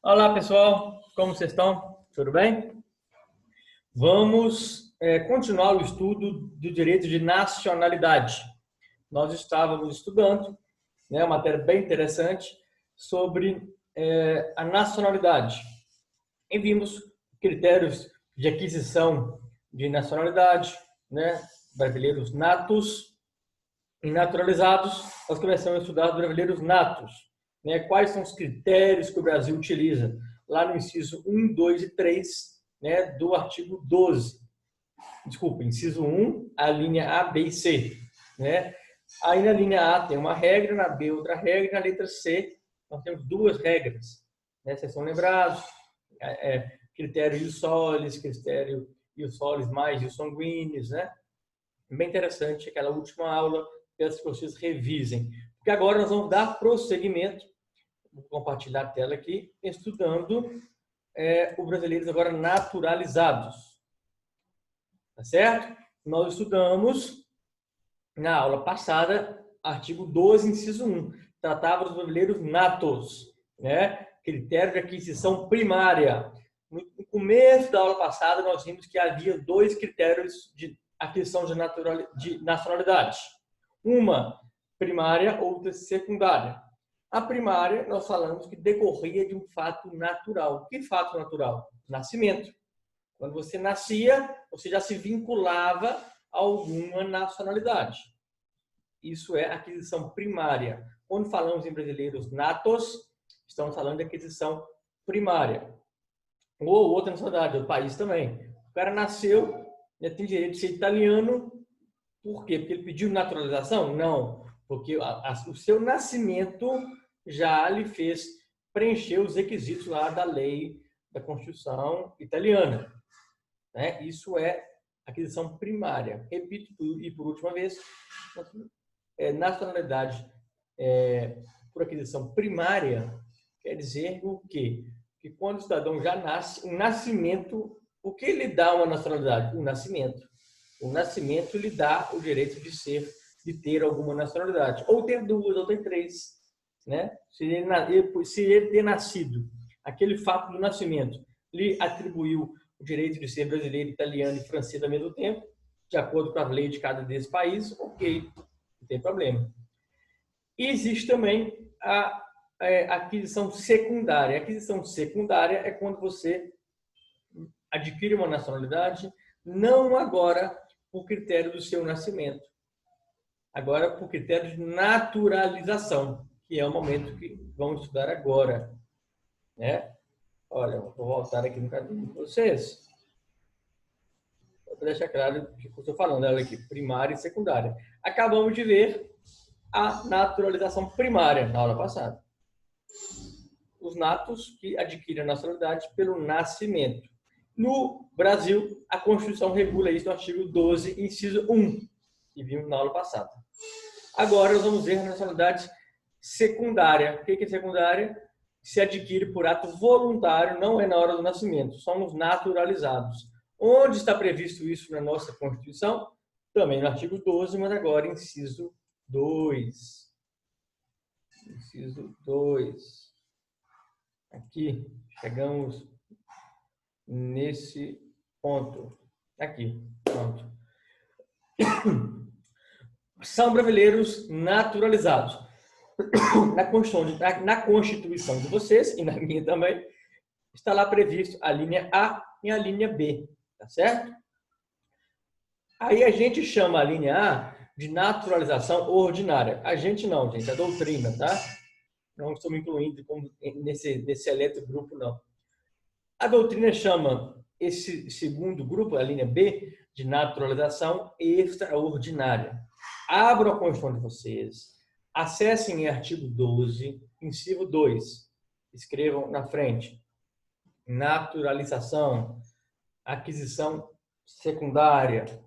Olá, pessoal. Como vocês estão? Tudo bem? Vamos continuar o estudo do direito de nacionalidade. Nós estávamos estudando, uma matéria bem interessante sobre a nacionalidade. E vimos critérios de aquisição de nacionalidade, brasileiros natos e naturalizados. Nós começamos a estudar os brasileiros natos. Quais são os critérios que o Brasil utiliza? Lá no inciso 1, 2 e 3 do artigo 12. Desculpa, inciso 1, a linha A, B e C. Aí na linha A tem uma regra, na B outra regra, na letra C nós temos duas regras. Vocês são lembrados? Critério ius solis, critério ius solis mais ius sanguíneos. Bem interessante aquela última aula, peço que vocês revisem. Porque agora nós vamos dar prosseguimento. Vou compartilhar a tela aqui, estudando os brasileiros agora naturalizados. Tá certo? Nós estudamos, na aula passada, artigo 12, inciso 1. Tratava dos brasileiros natos, critério de aquisição primária. No começo da aula passada, nós vimos que havia dois critérios de aquisição de nacionalidade. Uma primária, outra secundária. A primária, nós falamos que decorria de um fato natural. Que fato natural? Nascimento. Quando você nascia, você já se vinculava a alguma nacionalidade. Isso é aquisição primária. Quando falamos em brasileiros natos, estamos falando de aquisição primária. Ou outra nacionalidade, do país também. O cara nasceu, tem direito de ser italiano. Por quê? Porque ele pediu naturalização? Não. Porque o seu nascimento já lhe fez preencher os requisitos lá da lei da Constituição italiana. Isso é aquisição primária. Repito, e por última vez, nacionalidade por aquisição primária quer dizer o quê? Que quando o cidadão já nasce, o nascimento, o que lhe dá uma nacionalidade? O nascimento. O nascimento lhe dá o direito de ter alguma nacionalidade. Ou ter duas, ou ter três. Se ele ter nascido, aquele fato do nascimento lhe atribuiu o direito de ser brasileiro, italiano e francês ao mesmo tempo, de acordo com a lei de cada desses países, ok, não tem problema. E existe também a aquisição secundária. A aquisição secundária é quando você adquire uma nacionalidade, não agora por critério do seu nascimento, agora por critério de naturalização, que é o momento que vamos estudar agora. Olha, vou voltar aqui no caderno de vocês. Vou deixar claro o que eu estou falando. Olha aqui, primária e secundária. Acabamos de ver a naturalização primária na aula passada. Os natos que adquirem a nacionalidade pelo nascimento. No Brasil, a Constituição regula isso no artigo 12, inciso 1, que vimos na aula passada. Agora, nós vamos ver a nacionalidade secundária. O que é secundária? Se adquire por ato voluntário, não é na hora do nascimento. Somos naturalizados. Onde está previsto isso na nossa Constituição? Também no artigo 12, mas agora inciso 2. Inciso 2. Aqui, chegamos nesse ponto. Aqui, pronto. São brasileiros naturalizados. Na Constituição de vocês, e na minha também, está lá previsto a linha A e a linha B, tá certo? Aí a gente chama a linha A de naturalização ordinária. A gente não, gente, a doutrina, tá? Não estou me incluindo nesse seleto grupo, não. A doutrina chama esse segundo grupo, a linha B, de naturalização extraordinária. Abram a Constituição de vocês. Acessem em artigo 12, inciso 2. Escrevam na frente. Naturalização, aquisição secundária.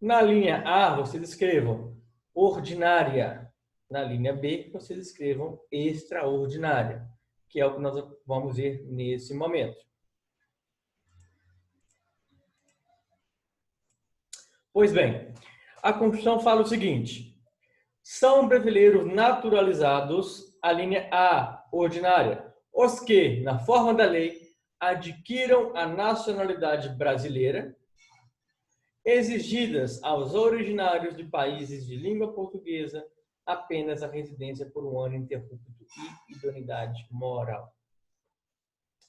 Na linha A, vocês escrevam ordinária. Na linha B, vocês escrevam extraordinária, que é o que nós vamos ver nesse momento. Pois bem, a Constituição fala o seguinte: são brasileiros naturalizados, a linha A, ordinária, Os que, na forma da lei, adquiram a nacionalidade brasileira, exigidas aos originários de países de língua portuguesa apenas a residência por um ano ininterrupto e idoneidade moral.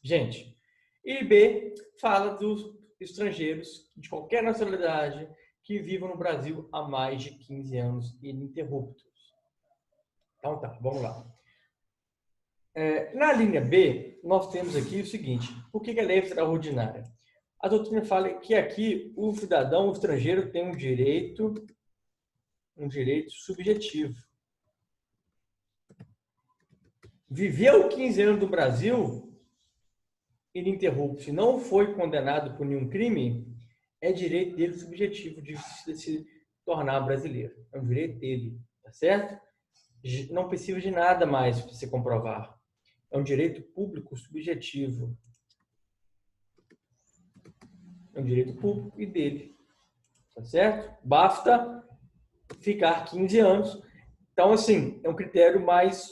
Gente, e B fala dos estrangeiros de qualquer nacionalidade que vivam no Brasil há mais de 15 anos ininterruptos. Então tá, vamos lá. Na linha B, nós temos aqui o seguinte: por que a lei é extraordinária? A doutrina fala que aqui o cidadão o estrangeiro tem um direito subjetivo. Viveu 15 anos no Brasil ininterrupto, se não foi condenado por nenhum crime, é direito dele subjetivo de se tornar brasileiro. É um direito dele, tá certo? Não precisa de nada mais para se comprovar. É um direito público subjetivo. É um direito público e dele. Tá certo? Basta ficar 15 anos. Então, assim, é um critério mais...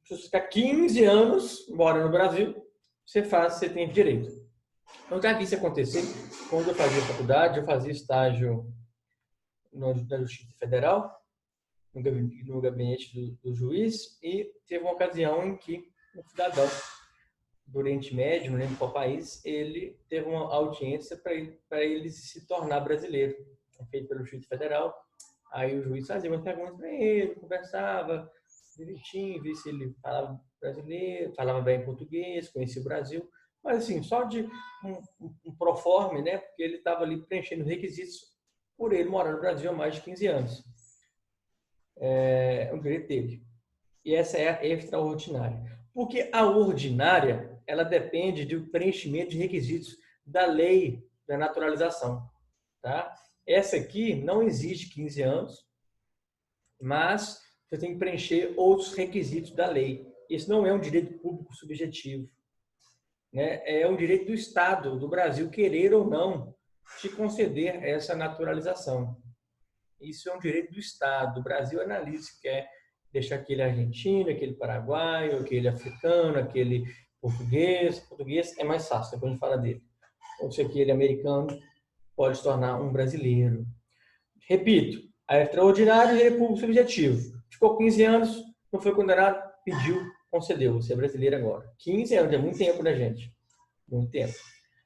Se você ficar 15 anos morando no Brasil, você tem direito. Eu já vi isso acontecer. Quando eu fazia faculdade, eu fazia estágio na Justiça Federal, no gabinete do juiz, e teve uma ocasião em que um cidadão do Oriente Médio, não lembro qual país, ele teve uma audiência para ele se tornar brasileiro, feito pelo Juiz Federal. Aí o juiz fazia umas perguntas para ele, conversava direitinho, via se ele falava brasileiro, falava bem português, conhecia o Brasil, mas assim, só de um proforme, né? Porque ele estava ali preenchendo requisitos por ele morar no Brasil há mais de 15 anos. É um direito dele. E essa é a extraordinária. Porque a ordinária, ela depende do preenchimento de requisitos da lei da naturalização. Tá? Essa aqui não exige 15 anos, mas você tem que preencher outros requisitos da lei. Isso não é um direito público subjetivo. Né? É um direito do Estado, do Brasil, querer ou não te conceder essa naturalização. Isso é um direito do Estado. O Brasil analisa se quer deixar aquele argentino, aquele paraguaio, aquele africano, aquele português. Português é mais fácil, depois a gente fala dele. Ou se aquele americano pode se tornar um brasileiro. Repito, a extraordinária é público subjetivo. Ficou 15 anos, não foi condenado, pediu, concedeu. Você é brasileiro agora. 15 anos, é muito tempo, né, gente? Muito tempo.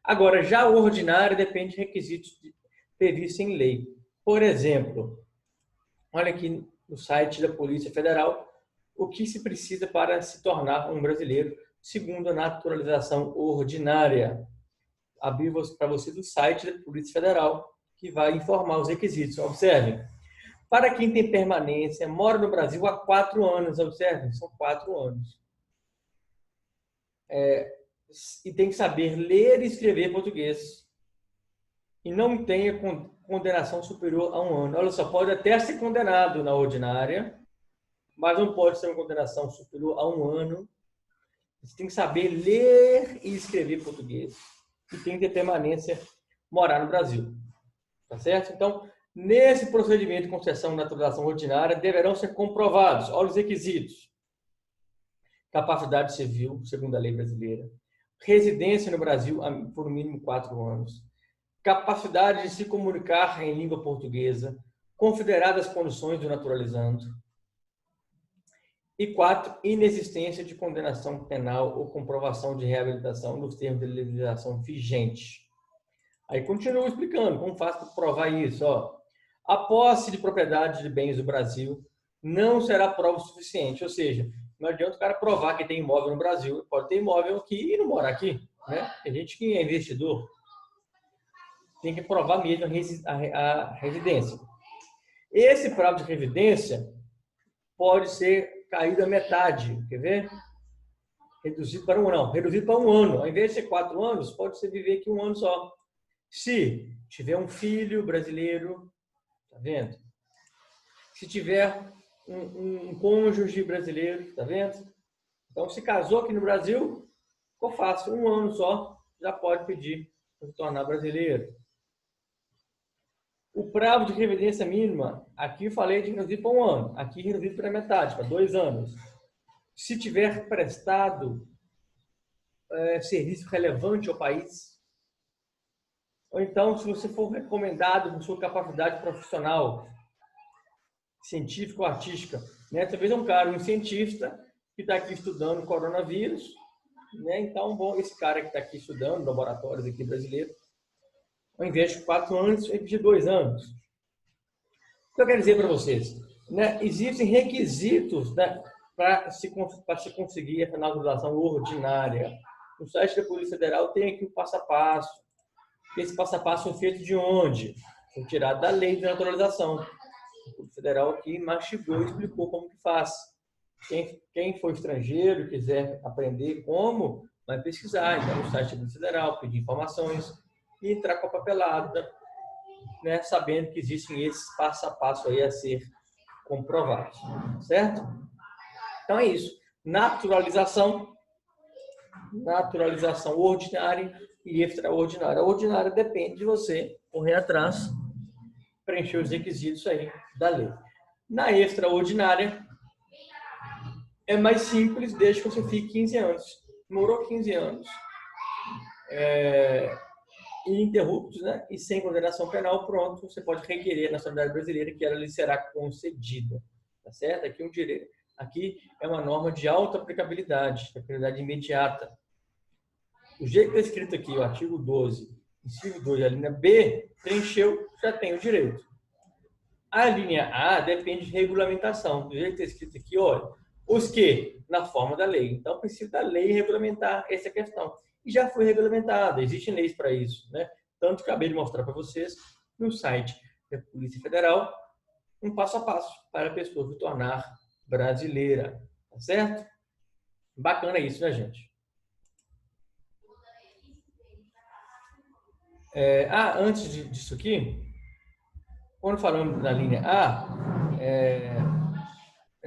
Agora, já o ordinário depende de requisitos previstos em lei. Por exemplo, olha aqui no site da Polícia Federal o que se precisa para se tornar um brasileiro segundo a naturalização ordinária. Abri para você do site da Polícia Federal, que vai informar os requisitos. Observem. Para quem tem permanência, mora no Brasil há 4 anos, observem, são 4 anos. E tem que saber ler e escrever português. E não tenha condenação superior a 1 ano. Olha só, pode até ser condenado na ordinária, mas não pode ser uma condenação superior a 1 ano. Você tem que saber ler e escrever português. E tem que ter permanência, morar no Brasil. Tá certo? Então, nesse procedimento de concessão de naturalização ordinária, deverão ser comprovados, olha os requisitos: capacidade civil, segundo a lei brasileira, residência no Brasil por no mínimo 4 anos, capacidade de se comunicar em língua portuguesa, consideradas as condições do naturalizando. E 4, inexistência de condenação penal ou comprovação de reabilitação nos termos de legislação vigente. Aí continua explicando como faz para provar isso. Ó. A posse de propriedade de bens do Brasil não será prova suficiente. Ou seja, não adianta o cara provar que tem imóvel no Brasil. Ele pode ter imóvel aqui e não morar aqui. Né? Tem gente que é investidor. Tem que provar mesmo a residência. Esse prazo de residência pode ser caído à metade. Quer ver? Reduzido para 1 ano. Não, reduzido para 1 ano. Ao invés de ser 4 anos, pode ser viver aqui 1 ano só. Se tiver um filho brasileiro, tá vendo? Se tiver um cônjuge brasileiro, tá vendo? Então, se casou aqui no Brasil, ficou fácil. 1 ano só, já pode pedir para se tornar brasileiro. O prazo de residência mínima, aqui eu falei de reduzido para 1 ano. Aqui reduzido para metade, para 2 anos. se tiver prestado serviço relevante ao país, ou então se você for recomendado por sua capacidade profissional, científica ou artística, né? Talvez um cara, um cientista que está aqui estudando coronavírus, né? Então, bom, esse cara que está aqui estudando, laboratórios aqui brasileiros, ao invés de 4 anos, ele de 2 anos. O que eu quero dizer para vocês? Né? Existem requisitos, né, para se conseguir essa naturalização ordinária. No site da Polícia Federal tem aqui o passo a passo. Esse passo a passo foi feito de onde? Foi tirado da lei de naturalização. A Polícia Federal aqui mastigou e explicou como que faz. Quem for estrangeiro, quiser aprender como, vai pesquisar. Então, no site da Polícia Federal, pedir informações e entrar com a papelada, né, sabendo que existem esses passo a passo aí a ser comprovados. Certo? Então, é isso. Naturalização ordinária e extraordinária. A ordinária depende de você correr atrás, preencher os requisitos aí da lei. Na extraordinária, é mais simples desde que você fique 15 anos. Morou 15 anos ininterruptos, né? E sem condenação penal, pronto, você pode requerer a nacionalidade brasileira que ela lhe será concedida. Tá certo? Aqui, aqui é uma norma de alta aplicabilidade, aplicabilidade imediata. O jeito que está escrito aqui, o artigo 12, inciso 2, a linha B, preencheu, já tem o direito. A linha A depende de regulamentação. Do jeito que está escrito aqui, olha, os que? Na forma da lei. Então, precisa da lei regulamentar essa questão. E já foi regulamentada, existem leis para isso, né? Tanto que acabei de mostrar para vocês no site da Polícia Federal um passo a passo para a pessoa se tornar brasileira. Tá certo? Bacana isso, né, gente? Antes disso aqui, quando falamos na linha A,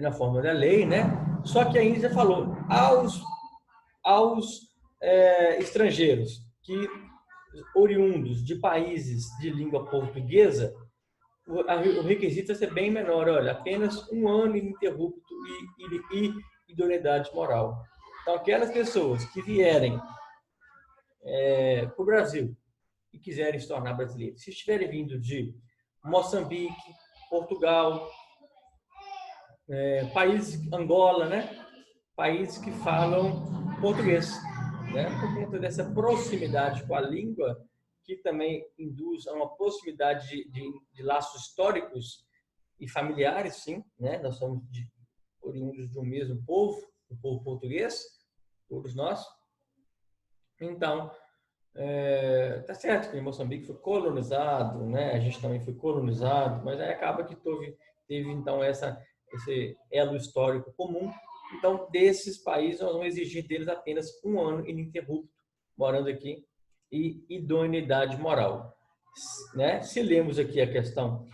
na forma da lei, né? Só que ainda falou aos estrangeiros que oriundos de países de língua portuguesa, o requisito é ser bem menor, olha, apenas 1 ano ininterrupto e idoneidade moral. Então, aquelas pessoas que vierem para o Brasil e quiserem se tornar brasileiros, se estiverem vindo de Moçambique, Portugal, países, Angola, né? Países que falam português, né? Por conta dessa proximidade com a língua, que também induz a uma proximidade de laços históricos e familiares, sim, né? Nós somos oriundos de um mesmo povo, o povo português, todos nós. Então, tá certo que Moçambique foi colonizado, né? A gente também foi colonizado, mas aí acaba que teve então esse elo histórico comum. Então, desses países, nós vamos exigir deles apenas 1 ano ininterrupto morando aqui e idoneidade moral, né? Se lemos aqui a questão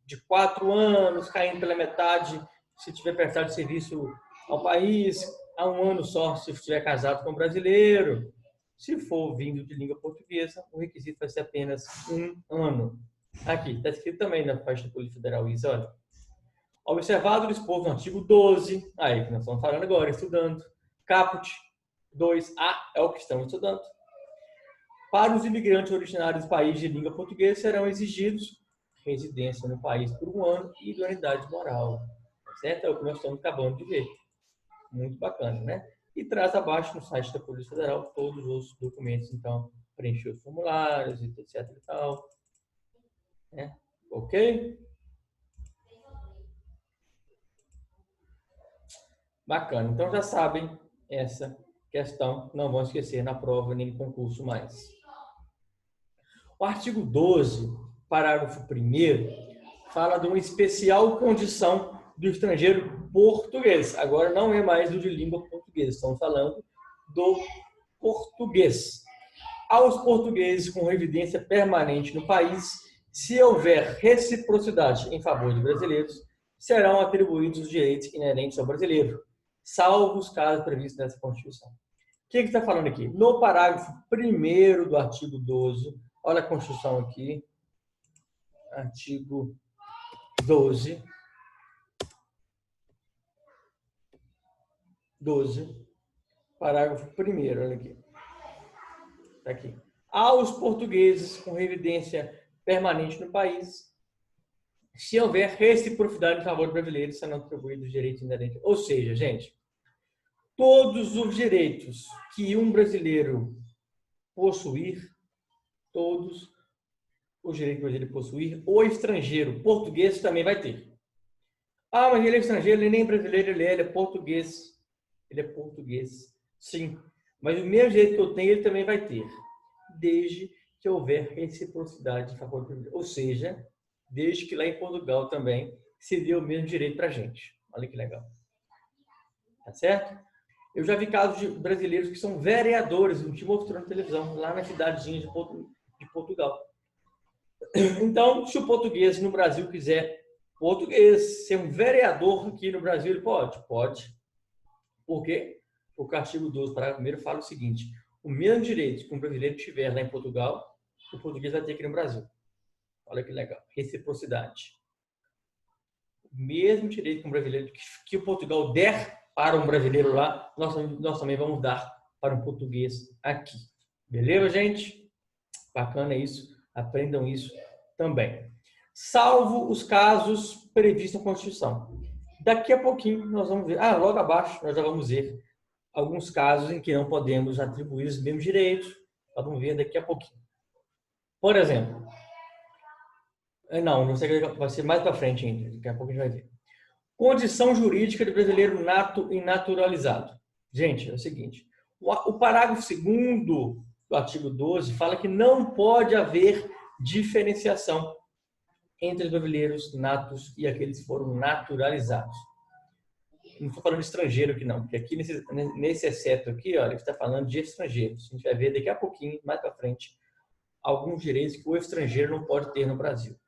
de 4 anos, caindo pela metade, se tiver prestado serviço ao país, há 1 ano só se estiver casado com um brasileiro. Se for vindo de língua portuguesa, o requisito vai ser apenas 1 ano. Aqui, está escrito também na página da Polícia Federal isso, olha. Observado o disposto no artigo 12, aí que nós estamos falando agora, estudando, caput 2A é o que estamos estudando. Para os imigrantes originários do país de língua portuguesa, serão exigidos residência no país por 1 ano e idoneidade moral. Certo? É o que nós estamos acabando de ver. Muito bacana, né? E traz abaixo no site da Polícia Federal todos os documentos, então, preencher os formulários, etc e tal. Ok? Bacana. Então, já sabem essa questão. Não vão esquecer na prova nem no concurso mais. O artigo 12, parágrafo 1º, fala de uma especial condição do estrangeiro português. Agora não é mais do de língua portuguesa, estamos falando do português. Aos portugueses com residência permanente no país, se houver reciprocidade em favor de brasileiros, serão atribuídos os direitos inerentes ao brasileiro, salvo os casos previstos nessa Constituição. O que está falando aqui? No parágrafo 1º do artigo 12, olha a Constituição aqui, artigo 12. 12, parágrafo 1º, olha aqui. Está aqui. Aos portugueses com residência permanente no país, se houver reciprocidade em favor do brasileiro, serão atribuídos direitos inerentes. Ou seja, gente, todos os direitos que um brasileiro possuir, todos os direitos que o brasileiro possuir, o estrangeiro português também vai ter. Ah, mas ele é estrangeiro, ele nem é brasileiro, ele é português. Ele é português, sim. Mas o mesmo direito que eu tenho, ele também vai ter. Desde que houver reciprocidade em favor do brasileiro. Ou seja, desde que lá em Portugal também se dê o mesmo direito para a gente. Olha que legal. Tá certo? Eu já vi casos de brasileiros que são vereadores, não te mostrando na televisão, lá na cidadezinha de Portugal. Então, se o português no Brasil quiser ser um vereador aqui no Brasil, ele pode? Pode. Por quê? O artigo 12, parágrafo 1º, fala o seguinte: o mesmo direito que um brasileiro tiver lá em Portugal, o português vai ter aqui no Brasil. Olha que legal. Reciprocidade. O mesmo direito que um brasileiro que o Portugal der para um brasileiro lá, nós também vamos dar para um português aqui. Beleza, gente? Bacana isso. Aprendam isso também. Salvo os casos previstos na Constituição. Daqui a pouquinho nós vamos ver. Logo abaixo nós já vamos ver alguns casos em que não podemos atribuir os mesmos direitos. Nós vamos ver daqui a pouquinho. Por exemplo, não sei, vai ser mais para frente ainda. Daqui a pouco a gente vai ver. Condição jurídica do brasileiro nato e naturalizado. Gente, é o seguinte. O parágrafo 2º do artigo 12 fala que não pode haver diferenciação entre os brasileiros natos e aqueles que foram naturalizados. Não estou falando de estrangeiro aqui não, porque aqui nesse exceto aqui, olha, ele está falando de estrangeiros. A gente vai ver daqui a pouquinho, mais para frente, alguns direitos que o estrangeiro não pode ter no Brasil.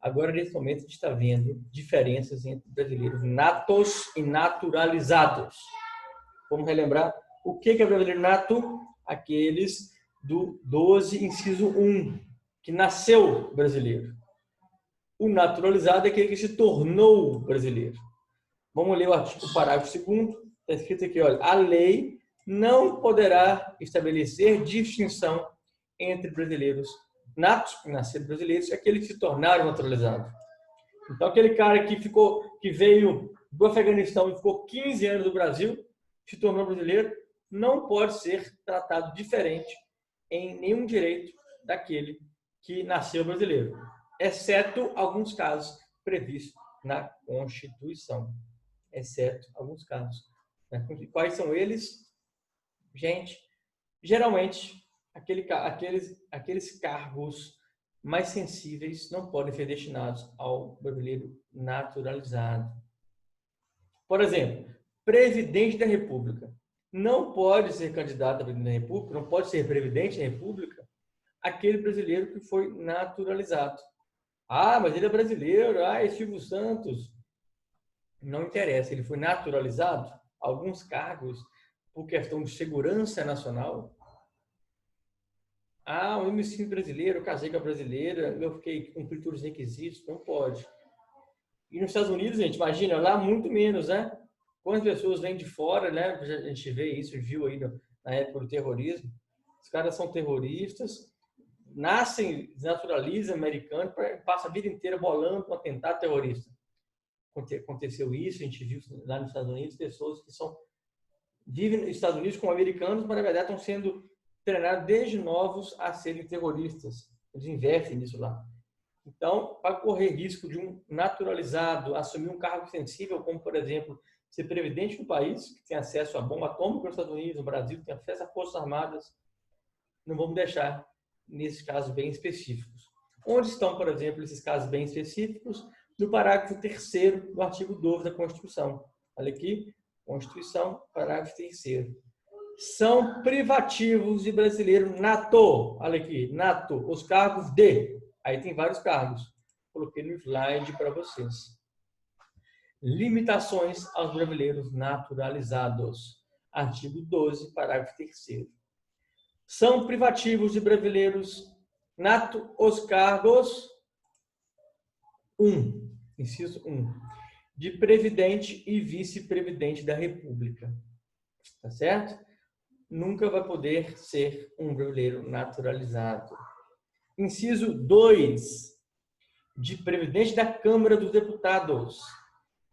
Agora, nesse momento, a gente está vendo diferenças entre brasileiros natos e naturalizados. Vamos relembrar o que é brasileiro nato? Aqueles do 12, inciso 1, que nasceu brasileiro. O naturalizado é aquele que se tornou brasileiro. Vamos ler o parágrafo 2º. Está escrito aqui, olha, a lei não poderá estabelecer distinção entre brasileiros natos, que nasceram brasileiros, e aqueles que se tornaram naturalizados. Então, aquele cara que veio do Afeganistão e ficou 15 anos no Brasil, se tornou brasileiro, não pode ser tratado diferente em nenhum direito daquele que nasceu brasileiro, exceto alguns casos previstos na Constituição. Exceto alguns casos. Quais são eles? Gente, geralmente, aqueles cargos mais sensíveis não podem ser destinados ao brasileiro naturalizado. Por exemplo, presidente da República. Não pode ser candidato a presidente da República, não pode ser presidente da República aquele brasileiro que foi naturalizado. Mas ele é brasileiro, é Silvio Santos. Não interessa, ele foi naturalizado. Alguns cargos, por questão de segurança nacional. Eu me sinto brasileiro, eu casei com a brasileira, eu cumpri todos os requisitos, não pode. E nos Estados Unidos, gente, imagina, lá muito menos, né? Quantas pessoas vêm de fora, né? A gente vê isso, viu aí na época do terrorismo. Os caras são terroristas, nascem, desnaturalizam americanos, passam a vida inteira bolando um atentado terrorista. Aconteceu isso, a gente viu lá nos Estados Unidos, pessoas que vivem nos Estados Unidos como americanos, mas na verdade estão sendo treinados desde novos a serem terroristas. Eles investem nisso lá. Então, para correr risco de um naturalizado assumir um cargo sensível, como, por exemplo, ser presidente do país, que tem acesso a bomba atômica nos Estados Unidos, no Brasil, que tem acesso a forças armadas, não vamos deixar nesses casos bem específicos. Onde estão, por exemplo, esses casos bem específicos? No parágrafo 3º do artigo 12 da Constituição. Olha aqui, Constituição, parágrafo 3º. São privativos de brasileiro nato. Olha aqui, nato, os cargos de. Aí tem vários cargos. Coloquei no slide para vocês. Limitações aos brasileiros naturalizados. Artigo 12, parágrafo 3º. São privativos de brasileiros nato os cargos 1. Inciso 1. De presidente e vice-presidente da República. tá certo? Nunca vai poder ser um brasileiro naturalizado. Inciso 2, de presidente da Câmara dos Deputados.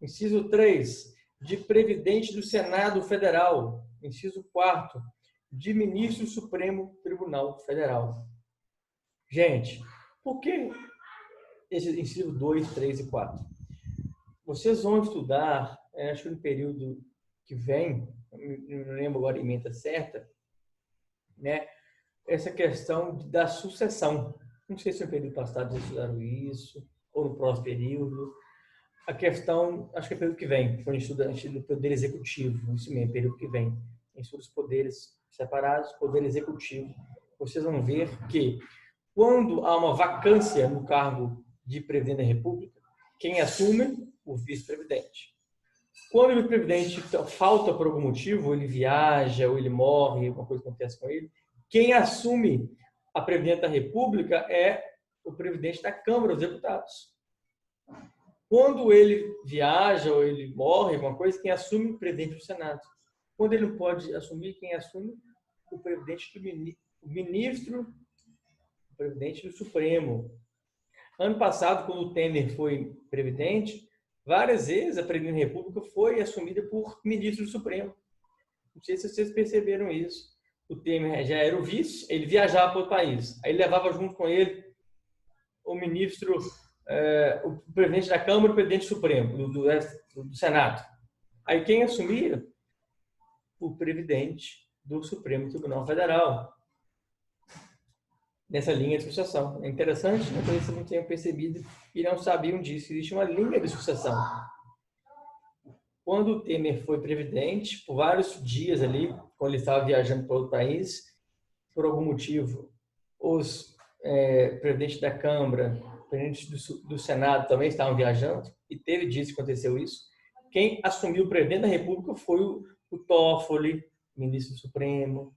Inciso 3, de presidente do Senado Federal. Inciso 4, de ministro do Supremo Tribunal Federal. Gente, por que esse inciso 2, 3 e 4? Vocês vão estudar, acho que no período que vem, não lembro agora a emenda certa, né? Essa questão da sucessão. Não sei se no período passado vocês estudaram isso, ou no próximo período. A questão, acho que é o período que vem, quando estuda do poder executivo, isso mesmo, período que vem. Estuda os poderes separados, poder executivo. Vocês vão ver que quando há uma vacância no cargo de presidente da República, quem assume? O vice-presidente. Quando o vice-presidente falta por algum motivo, ele viaja ou ele morre, alguma coisa acontece com ele, quem assume a presidência da República é o presidente da Câmara dos Deputados. Quando ele viaja ou ele morre, alguma coisa, quem assume é o presidente do Senado. Quando ele não pode assumir, quem assume? O presidente o ministro, o presidente do Supremo. Ano passado, quando o Temer foi presidente, várias vezes a presidência da República foi assumida por ministro do Supremo. Não sei se vocês perceberam isso. O Temer já era o vice, ele viajava para o país. Aí levava junto com ele o ministro, o presidente da Câmara e o presidente do Supremo, do Senado. Aí quem assumia? O presidente do Supremo Tribunal Federal. Nessa linha de sucessão. É interessante, talvez vocês não tenham percebido e não sabiam disso. Existe uma linha de sucessão. Quando o Temer foi presidente, por vários dias ali, quando ele estava viajando para outro país, por algum motivo, os presidentes da Câmara, presidentes do Senado também estavam viajando, e teve dias que aconteceu isso. Quem assumiu o presidente da República foi o Toffoli, ministro do Supremo.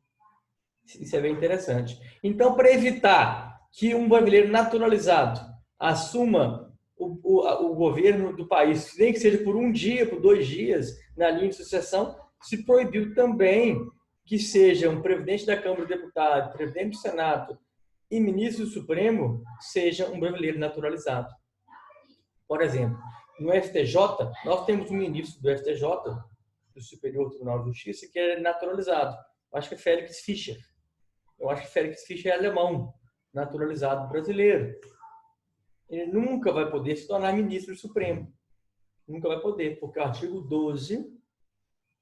Isso é bem interessante. Então, para evitar que um brasileiro naturalizado assuma o governo do país, nem que seja por um dia, por 2 dias, na linha de sucessão, se proibiu também que seja um presidente da Câmara dos Deputados, presidente do Senado e ministro do Supremo, seja um brasileiro naturalizado. Por exemplo, no STJ, nós temos um ministro do STJ, do Superior Tribunal de Justiça, que é naturalizado. Eu acho que é Félix Fischer. Eu acho que Félix Fischer é alemão, naturalizado brasileiro. Ele nunca vai poder se tornar ministro do Supremo. Nunca vai poder, porque o artigo 12,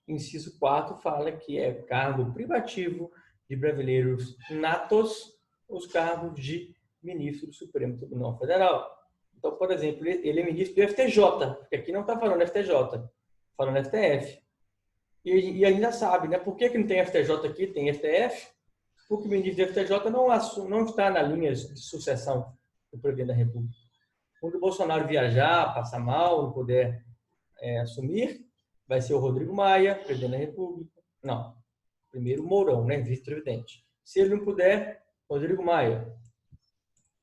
inciso 4, fala que é cargo privativo de brasileiros natos os cargos de ministro do Supremo Tribunal Federal. Então, por exemplo, ele é ministro do FTJ, porque aqui não está falando FTJ, falando FTF. E ainda sabe, né? Por que não tem FTJ aqui, tem STF? Porque o ministro do FTJ não está na linha de sucessão do presidente da República. Quando o Bolsonaro viajar, passar mal, não puder assumir, vai ser o Rodrigo Maia, presidente da República. Não, primeiro o Mourão, né, vice-presidente. Se ele não puder, Rodrigo Maia.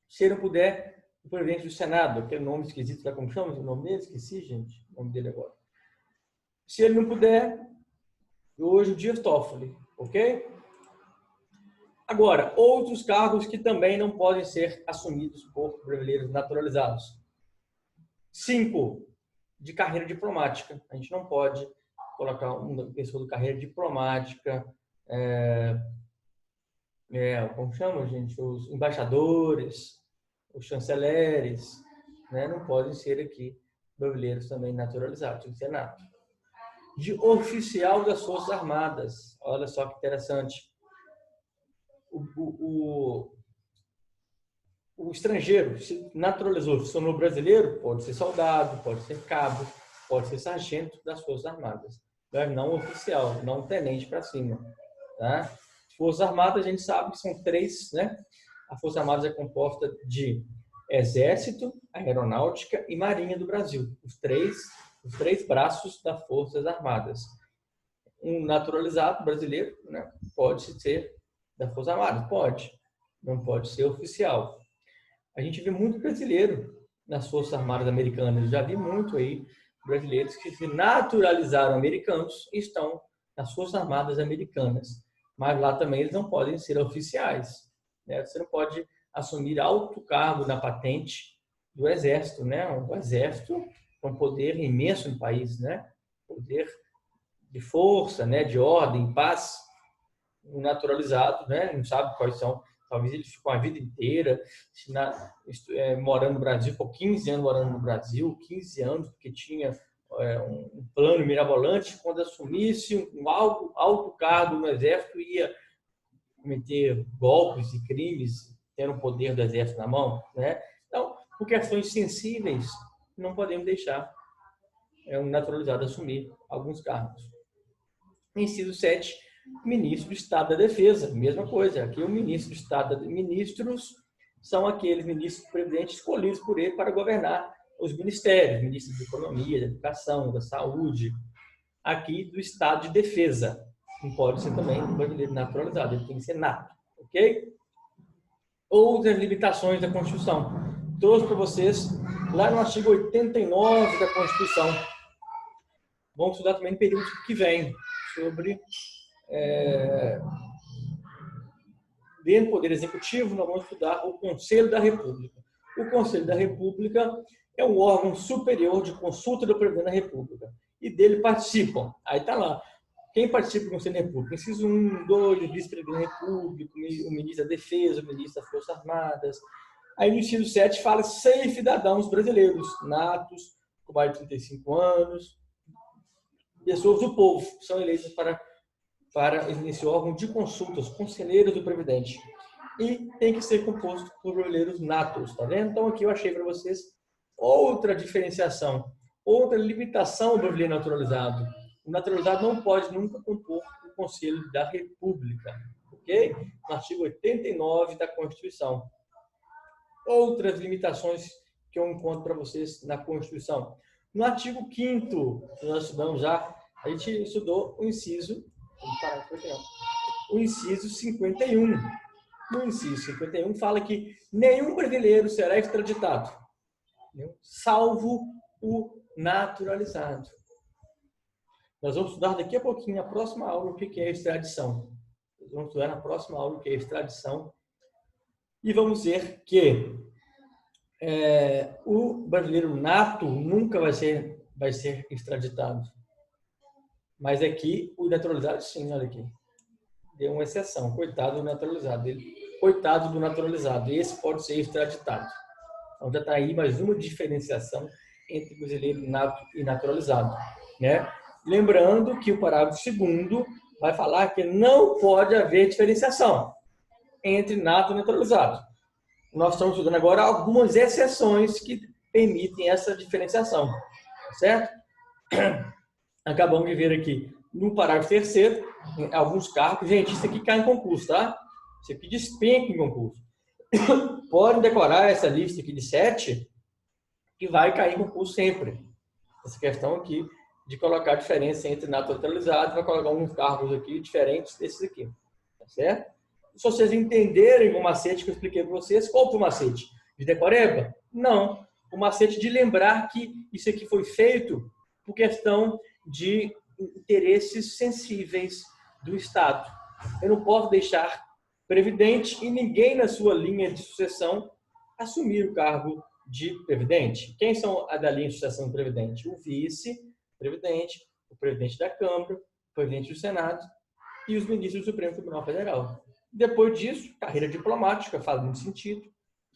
Se ele não puder, o presidente do Senado, aquele nome esquisito, sabe como chama o nome dele? Esqueci, gente, o nome dele agora. Se ele não puder, hoje o Dias Toffoli, ok? Agora, outros cargos que também não podem ser assumidos por brasileiros naturalizados. 5, de carreira diplomática. A gente não pode colocar uma pessoa de carreira diplomática, como chama, gente? Os embaixadores, os chanceleres, né? Não podem ser aqui brasileiros também naturalizados, tem que ser nato. De oficial das Forças Armadas. Olha só que interessante. O estrangeiro se naturalizou, se tornou brasileiro, pode ser soldado, pode ser cabo, pode ser sargento das Forças Armadas, mas não oficial, não tenente para cima. Tá? Forças Armadas, a gente sabe que são 3, né? A Força Armada é composta de Exército, Aeronáutica e Marinha do Brasil. Os três braços das Forças Armadas. Um naturalizado brasileiro, né? Pode ser da Força Armada? Pode. Não pode ser oficial. A gente vê muito brasileiro nas Forças Armadas Americanas. Eu já vi muito aí brasileiros que se naturalizaram americanos e estão nas Forças Armadas Americanas. Mas lá também eles não podem ser oficiais, né? Você não pode assumir alto cargo na patente do Exército, né? O Exército é um poder imenso no país, né? Poder de força, né? De ordem, paz, naturalizado, né? Não sabe quais são. Talvez ele ficou a vida inteira morando no Brasil, ficou 15 anos morando no Brasil, 15 anos, porque tinha um plano mirabolante. Quando assumisse um alto cargo no Exército, ia cometer golpes e crimes, tendo o poder do Exército na mão, né? Então, por questões sensíveis, não podemos deixar um naturalizado assumir alguns cargos. Inciso 7, ministro do Estado da Defesa, mesma coisa. Aqui o ministro do Estado, ministros são aqueles ministros presidentes escolhidos por ele para governar os ministérios, ministro da Economia, da Educação, da Saúde, aqui do Estado de Defesa. Não pode ser também um brasileiro naturalizado, ele tem que ser nato, ok? Outras limitações da Constituição. Trouxe para vocês lá no artigo 89 da Constituição. Vamos estudar também no período que vem, sobre dentro do Poder Executivo, nós vamos estudar o Conselho da República. O Conselho da República é um órgão superior de consulta do Presidente da República. E dele participam. Aí está lá. Quem participa do Conselho da República? Inciso 1, 2, o vice-presidente da República, o ministro da Defesa, o ministro das Forças Armadas. Aí no inciso 7 fala 6 cidadãos brasileiros, natos, com mais de 35 anos, pessoas do povo, são eleitas para esse órgão de consulta, os conselheiros do Previdente. E tem que ser composto por brasileiros natos, tá vendo? Então aqui eu achei para vocês outra diferenciação, outra limitação ao brasileiro naturalizado. O naturalizado não pode nunca compor o Conselho da República, ok? No artigo 89 da Constituição. Outras limitações que eu encontro para vocês na Constituição. No artigo 5º, nós estudamos já, a gente estudou o inciso, o inciso 51. No inciso 51 fala que nenhum brasileiro será extraditado, salvo o naturalizado. Nós vamos estudar daqui a pouquinho, na próxima aula, o que é extradição. Nós vamos estudar na próxima aula o que é extradição. E vamos ver que o brasileiro nato nunca vai ser extraditado. Mas aqui, o naturalizado, sim, olha aqui. Deu uma exceção. Coitado do naturalizado. Coitado do naturalizado. Esse pode ser extraditado. Então, já está aí mais uma diferenciação entre brasileiro nato e naturalizado, né? Lembrando que o parágrafo 2º vai falar que não pode haver diferenciação entre nato e naturalizado. Nós estamos estudando agora algumas exceções que permitem essa diferenciação, certo? Acabamos de ver aqui no parágrafo 3º, alguns cargos. Gente, isso aqui cai em concurso, tá? Isso aqui despenca em concurso. Podem decorar essa lista aqui de 7, que vai cair em concurso sempre. Essa questão aqui de colocar a diferença entre naturalizado, vai colocar alguns cargos aqui diferentes desses aqui, tá certo? Se vocês entenderem o macete que eu expliquei para vocês, qual foi o macete? De decoreba? Não. O macete de lembrar que isso aqui foi feito por questão de interesses sensíveis do Estado. Eu não posso deixar previdente e ninguém na sua linha de sucessão assumir o cargo de previdente. Quem são a da linha de sucessão do previdente? O vice-previdente, o presidente da Câmara, o presidente do Senado e os ministros do Supremo Tribunal Federal. Depois disso, carreira diplomática, faz muito sentido,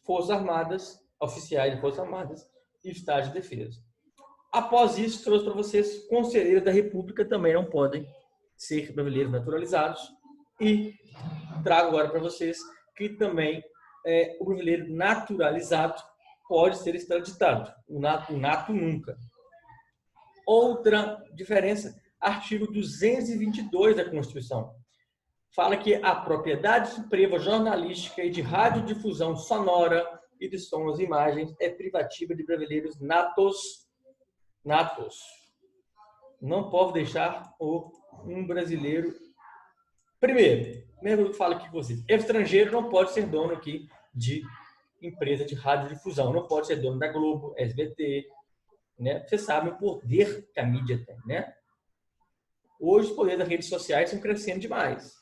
Forças Armadas, oficiais de Forças Armadas e Estado de Defesa. Após isso, trouxe para vocês, conselheiros da República também não podem ser brasileiros naturalizados. E trago agora para vocês que também o brasileiro naturalizado pode ser extraditado. O nato nunca. Outra diferença, artigo 222 da Constituição. Fala que a propriedade suprema jornalística e de radiodifusão sonora e de sons e imagens é privativa de brasileiros natos. Não pode deixar um brasileiro. Primeiro eu falo aqui com vocês, estrangeiro não pode ser dono aqui de empresa de radiodifusão, não pode ser dono da Globo, SBT, né? Vocês sabem o poder que a mídia tem, né? Hoje os poderes das redes sociais estão crescendo demais.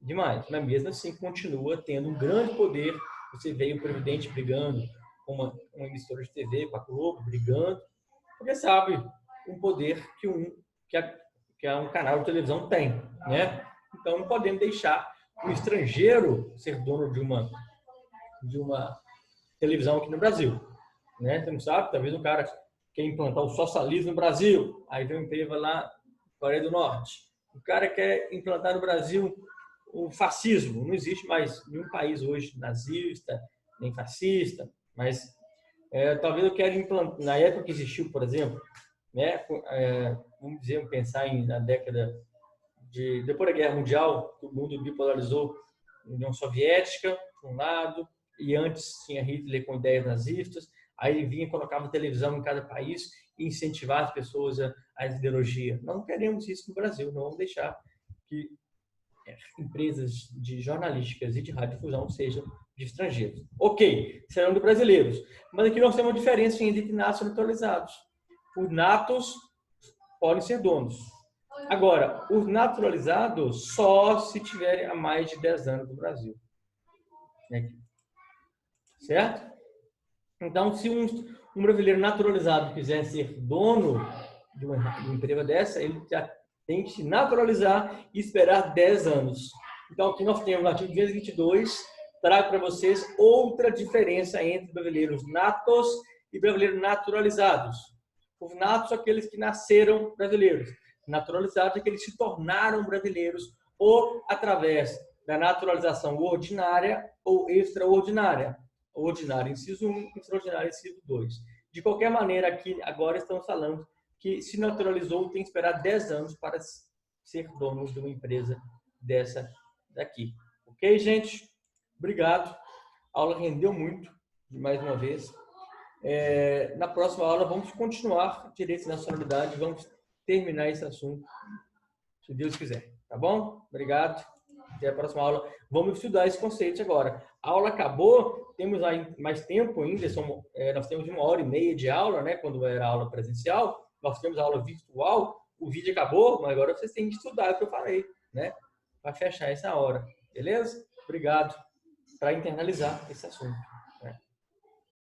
Demais. Mas mesmo assim continua tendo um grande poder. Você vê o presidente brigando com uma emissora de TV, com a Globo, brigando, porque sabe um poder que um canal de televisão tem, né? Então não podemos deixar o estrangeiro ser dono de uma televisão aqui no Brasil, né? Você não sabe, talvez o cara quer implantar o socialismo no Brasil, aí vem uma empresa lá na Coreia do Norte. O cara quer implantar no Brasil o fascismo. Não existe mais nenhum país hoje nazista, nem fascista, mas talvez eu quero implantar, na época que existiu, por exemplo, né, vamos dizer, pensar na década depois da Guerra Mundial, o mundo bipolarizou, União Soviética, por um lado, e antes tinha Hitler com ideias nazistas, aí ele vinha e colocava televisão em cada país e incentivava as pessoas a ideologia. Não queremos isso no Brasil, não vamos deixar que empresas de jornalísticas e de radiodifusão sejam de estrangeiros. Ok, serão de brasileiros, mas aqui nós temos uma diferença entre natos e naturalizados. Os natos podem ser donos. Agora, os naturalizados só se tiverem há mais de 10 anos no Brasil. Certo? Então, se um brasileiro naturalizado quiser ser dono de uma empresa dessa, ele já tem que se naturalizar e esperar 10 anos. Então, aqui nós temos no artigo 222, trago para vocês outra diferença entre brasileiros natos e brasileiros naturalizados. Os natos são aqueles que nasceram brasileiros. Naturalizados, aqueles que se tornaram brasileiros ou através da naturalização ordinária ou extraordinária. Ordinária, inciso 1, extraordinária, inciso 2. De qualquer maneira, aqui agora estamos falando que se naturalizou tem que esperar 10 anos para ser dono de uma empresa dessa daqui. Ok, gente? Obrigado. A aula rendeu muito, mais uma vez. Na próxima aula vamos continuar direito de nacionalidade, vamos terminar esse assunto, se Deus quiser. Tá bom? Obrigado. Até a próxima aula. Vamos estudar esses conceitos agora. A aula acabou, temos aí mais tempo ainda, nós temos 1h30 de aula, né? Quando era aula presencial, nós temos aula virtual, o vídeo acabou, mas agora vocês têm que estudar o que eu falei, né? Para fechar essa hora. Beleza? Obrigado. Para internalizar esse assunto.